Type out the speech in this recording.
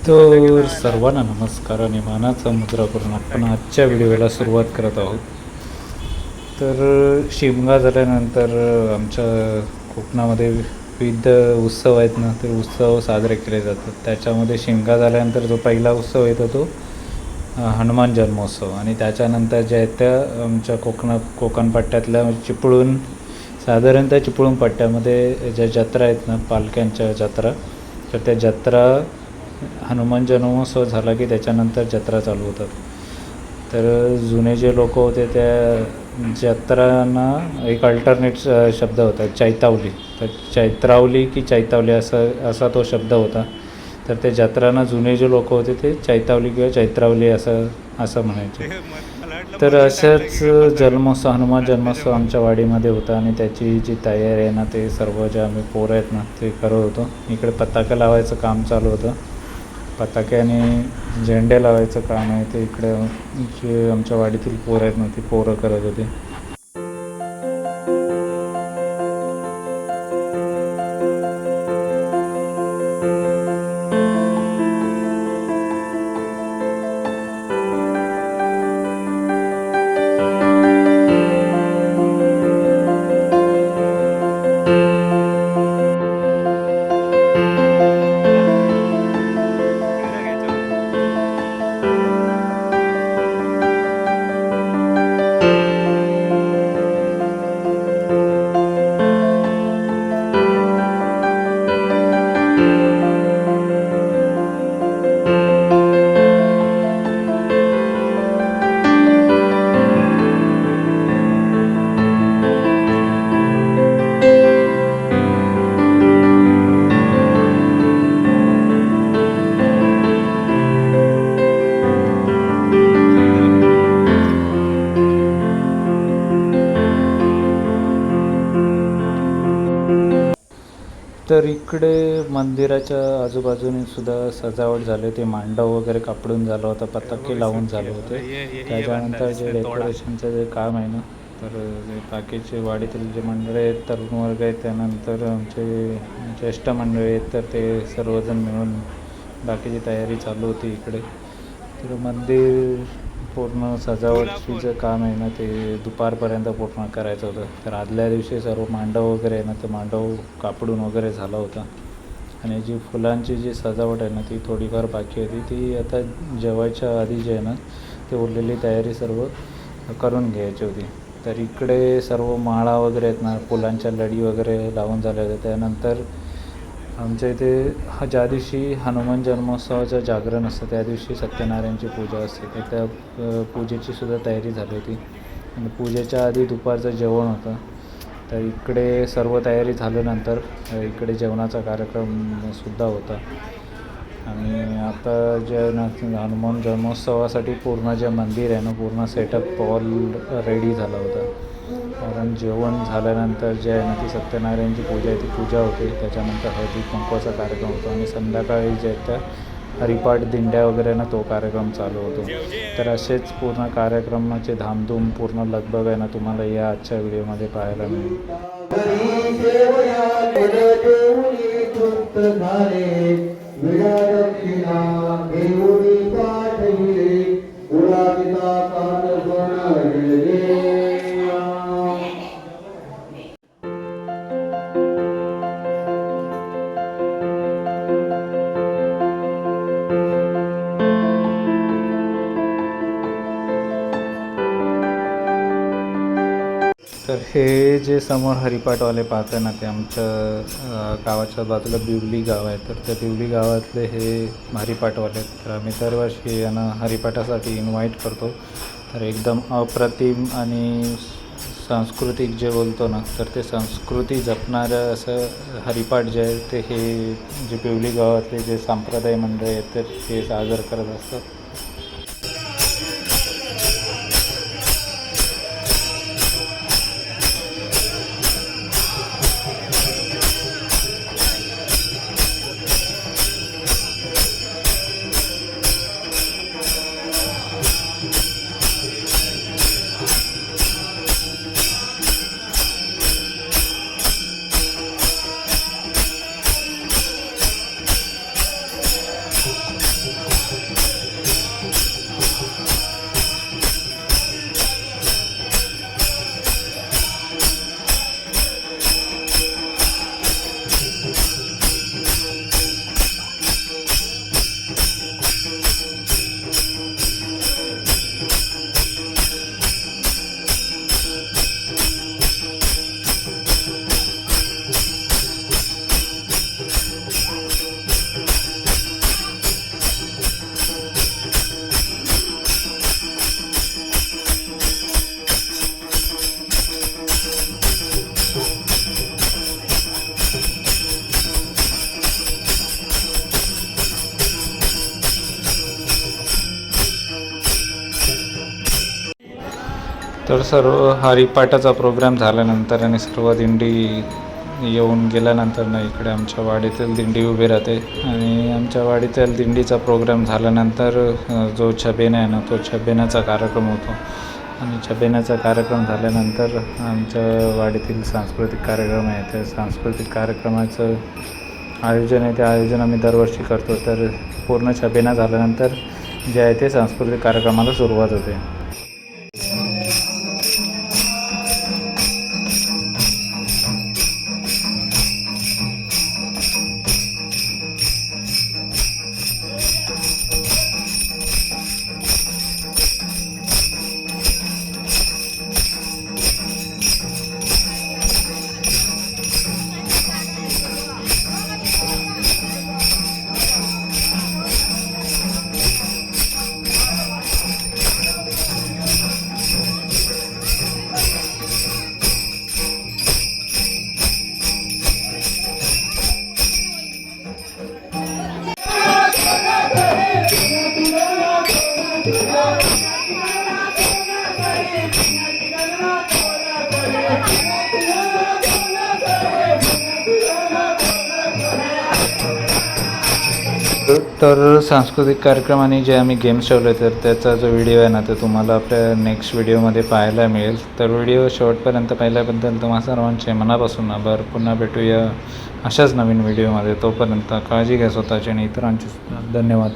तर सर्वांना नमस्कार आणि मानाचा मुद्रा करून आपण आजच्या व्हिडिओला सुरुवात करत आहोत. तर शिमगा झाल्यानंतर आमच्या कोकणामध्ये विविध उत्सव आहेत ना, ते उत्सव साजरे केले जातात. त्याच्यामध्ये शिमगा झाल्यानंतर जो पहिला उत्सव येतो तो हनुमान जन्मोत्सव, आणि त्याच्यानंतर ज्या आहेत त्या आमच्या कोकण पट्ट्यातल्या चिपळूण, साधारणतः चिपळूण पट्ट्यामध्ये ज्या जत्रा आहेत ना, पालख्यांच्या जत्रा, तर त्या जत्रा हनुमान जन्मोत्सव झाला की त्याच्यानंतर जत्रा चालू होतात. तर जुने जे लोक होते त्या जत्रांना एक अल्टरनेट शब्द होता चैतावली. तर चैत्रावली की चैतावली असा तो शब्द होता. तर ते जत्रांना जुने जे लोक होते ते चैतावली किंवा चैत्रावली असं म्हणायचे. तर अशाच जन्मोत्सव, हनुमान जन्मोत्सव आमच्या वाडीमध्ये होता आणि त्याची जी तयारी आहे ना, ते सर्व जे आम्ही पोरं आहेत ना ते करत होतो. इकडे पताका लावायचं काम चालू होतं. पताके आणि झेंडे लावायचं काम आहे ते इकडे जे आमच्या वाडीतील पोरं आहेत ना ती पोरं करत होते. तर इकडे मंदिराच्या आजूबाजूने सुद्धा सजावट झाली होती. मांडव वगैरे कापडून झालं होतं, पताके लावून झाले होते. त्याच्यानंतर जे डेकोरेशनचं जे काम आहे ना, तर बाकीचे वाडीतील जे मंडळी आहेत, तरुण वर्ग आहेत, त्यानंतर आमचे ज्येष्ठ मंडळी आहेत, तर ते सर्वजण मिळून बाकीची तयारी चालू होती इकडे. तर मंदिर पूर्ण सजावटची जे काम आहे ना ते दुपारपर्यंत पूर्ण करायचं होतं. तर आदल्या दिवशी सर्व मांडव वगैरे आहे ना, ते मांडव कापडून वगैरे झाला होता. आणि जी फुलांची जी सजावट आहे ना ती थोडीफार बाकी होती. ती आता जेवायच्या आधी जे आहे ना ते उरलेली तयारी सर्व करून घ्यायची होती. तर इकडे सर्व माळा वगैरे आहेत ना, फुलांच्या लडी वगैरे लावून झाल्या होत्या. त्यानंतर आमच्या इथे ज्या दिवशी हनुमान जन्मोत्सवाचं जागरण असतं त्या दिवशी सत्यनारायणची पूजा असते. तर त्या पूजेची सुद्धा तयारी झाली होती. आणि पूजेच्या आधी दुपारचं जेवण होतं. तर इकडे सर्व तयारी झाल्यानंतर इकडे जेवणाचा कार्यक्रमसुद्धा होता. आणि आता जे हनुमान जन्मोत्सवासाठी पूर्ण जे मंदिर आहे ना, पूर्ण सेटअप ऑल रेडी झाला होता. कारण जेवण झाल्यानंतर जे आहे ना ती सत्यनारायणची पूजा आहे ती पूजा होते. त्याच्यानंतर हळदी कुंकवाचा कार्यक्रम होतो आणि संध्याकाळी जे आहे त्या हरिपाठ दिंड्या वगैरे ना तो कार्यक्रम चालू होतो. तर असेच पूर्ण कार्यक्रमाचे धामधूम पूर्ण लगबग आहे ना तुम्हाला या आजच्या व्हिडिओमध्ये पाहायला मिळेल. तर हे जे समोर हरिपाठवाले पाहताय ना ते आमच्या गावाच्या बाजूला बिवली गाव आहे. तर त्या बिवली गावातले हे हरिपाठवाले आहेत. तर आम्ही दरवर्षी यांना हरिपाठासाठी इन्व्हाइट करतो. तर एकदम अप्रतिम आणि सांस्कृतिक जे बोलतो ना, तर ते संस्कृती जपणारं असं हरिपाठ जे आहे ते हे जे बिवली गावातले जे संप्रदाय मंडळी आहेत तर ते सादर करत असतात. तर सर्व हरिपाठाचा प्रोग्राम झाल्यानंतर आणि सर्व दिंडी येऊन गेल्यानंतर ना इकडे आमच्या वाडीतील दिंडी उभी राहते आणि आमच्या वाडीतील दिंडीचा प्रोग्राम झाल्यानंतर जो छबिना आहे ना तो छबिन्याचा कार्यक्रम होतो आणि छबिन्याचा कार्यक्रम झाल्यानंतर आमच्या वाडीतील सांस्कृतिक कार्यक्रम आहे त्या सांस्कृतिक कार्यक्रमाचं आयोजन आहे ते आयोजन आम्ही दरवर्षी करतो. तर पूर्ण छबिना झाल्यानंतर जे आहे ते सांस्कृतिक कार्यक्रमाला सुरुवात होते. तर सांस्कृतिक कार्यक्रमाने जे आम्ही गेम्स ठेवले तर त्याचा जो व्हिडिओ आहे ना तो तुम्हाला आपल्या नेक्स्ट व्हिडिओमध्ये पाहायला मिळेल. तर व्हिडिओ शेवटपर्यंत पाहिल्याबद्दल तुम्हा सर्वांचे मनापासून आभार. पुन्हा भेटूया अशाच नवीन व्हिडिओमध्ये. तोपर्यंत काळजी घ्या स्वतःची आणि इतरांची. धन्यवाद.